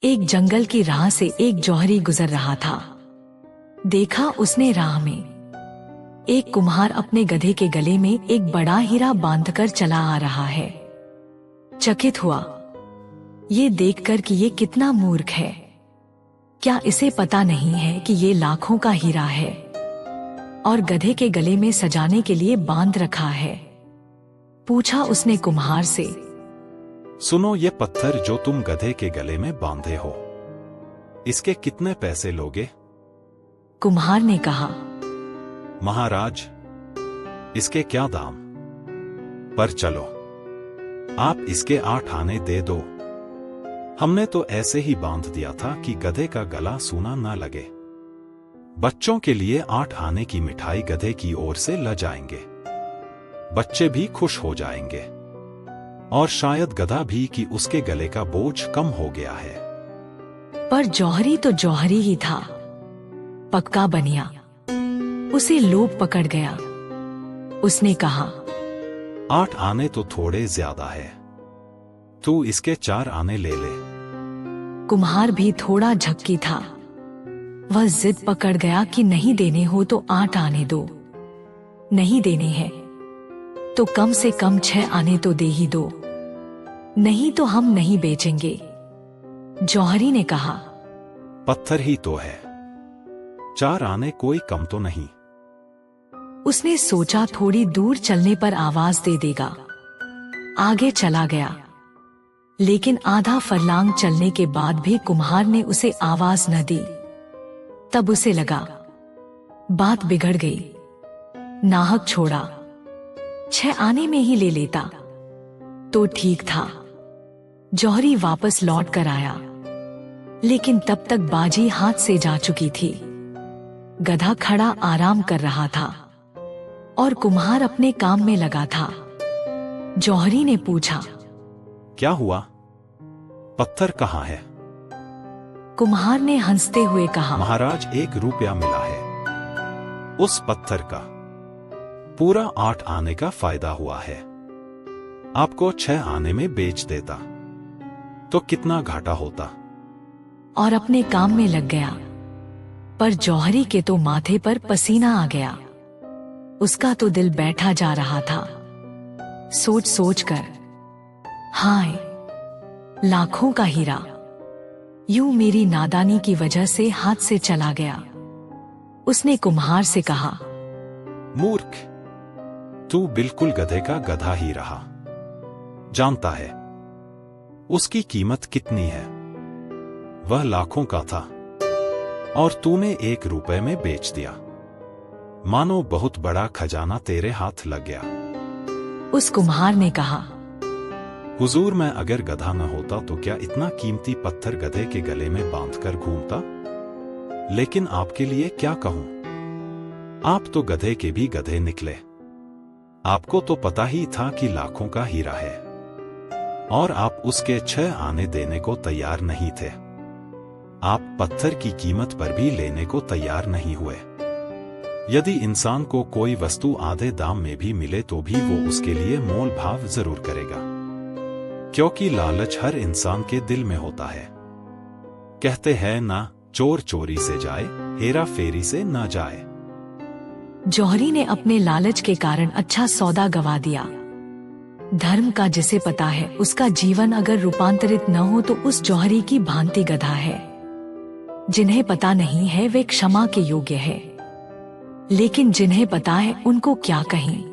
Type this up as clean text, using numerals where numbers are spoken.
एक जंगल की राह से एक जौहरी गुजर रहा था। देखा उसने राह में एक कुम्हार अपने गधे के गले में एक बड़ा हीरा बांधकर चला आ रहा है। चकित हुआ ये देखकर कि ये कितना मूर्ख है। क्या इसे पता नहीं है कि ये लाखों का हीरा है और गधे के गले में सजाने के लिए बांध रखा है। पूछा उसने कुम्हार से, सुनो, ये पत्थर जो तुम गधे के गले में बांधे हो, इसके कितने पैसे लोगे? कुम्हार ने कहा, महाराज, इसके क्या दाम? पर चलो, आप इसके 8 आने दे दो। हमने तो ऐसे ही बांध दिया था कि गधे का गला सूना ना लगे। बच्चों के लिए 8 आने की मिठाई गधे की ओर से ल जाएंगे। बच्चे भी खुश हो जाएंगे और शायद गधा भी कि उसके गले का बोझ कम हो गया है। पर जौहरी तो जौहरी ही था, पक्का बनिया। उसे लोभ पकड़ गया। उसने कहा, 8 आने तो थोड़े ज्यादा है, तू इसके 4 आने ले ले। कुम्हार भी थोड़ा झक्की था। वह जिद पकड़ गया कि नहीं देने हो तो 8 आने दो, नहीं देने हैं तो कम से कम 6 आने तो दे ही दो, नहीं तो हम नहीं बेचेंगे। जौहरी ने कहा, पत्थर ही तो है, 4 आने कोई कम तो नहीं। उसने सोचा थोड़ी दूर चलने पर आवाज दे देगा। आगे चला गया, लेकिन आधा फरलांग चलने के बाद भी कुम्हार ने उसे आवाज न दी। तब उसे लगा बात बिगड़ गई। नाहक छोड़ा, 6 आने में ही ले लेता तो ठीक था। जौहरी वापस लौट कर आया, लेकिन तब तक बाजी हाथ से जा चुकी थी। गधा खड़ा आराम कर रहा था और कुम्हार अपने काम में लगा था। जौहरी ने पूछा, क्या हुआ? पत्थर कहाँ है? कुम्हार ने हंसते हुए कहा, महाराज, 1 रुपया मिला है। उस पत्थर का पूरा 8 आने का फायदा हुआ है। आपको 6 आने में बेच देता तो कितना घाटा होता। और अपने काम में लग गया। पर जौहरी के तो माथे पर पसीना आ गया। उसका तो दिल बैठा जा रहा था। सोच सोच कर, हाय, लाखों का हीरा यूं मेरी नादानी की वजह से हाथ से चला गया। उसने कुम्हार से कहा, मूर्ख, तू बिल्कुल गधे का गधा ही रहा। जानता है उसकी कीमत कितनी है? वह लाखों का था और तूने 1 रुपए में बेच दिया। मानो बहुत बड़ा खजाना तेरे हाथ लग गया। उस कुम्हार ने कहा, हुजूर, मैं अगर गधा न होता तो क्या इतना कीमती पत्थर गधे के गले में बांधकर घूमता? लेकिन आपके लिए क्या कहूं, आप तो गधे के भी गधे निकले। आपको तो पता ही था कि लाखों का हीरा है और आप उसके 6 आने देने को तैयार नहीं थे। आप पत्थर की कीमत पर भी लेने को तैयार नहीं हुए। यदि इंसान को कोई वस्तु आधे दाम में भी मिले तो भी वो उसके लिए मोल भाव जरूर करेगा, क्योंकि लालच हर इंसान के दिल में होता है। कहते हैं ना, चोर चोरी से जाए, हेरा फेरी से ना जाए। जौहरी ने अपने लालच के कारण अच्छा सौदा गवा दिया। धर्म का जिसे पता है उसका जीवन अगर रूपांतरित न हो तो उस जौहरी की भांति गधा है। जिन्हें पता नहीं है वे क्षमा के योग्य है, लेकिन जिन्हें पता है उनको क्या कहें।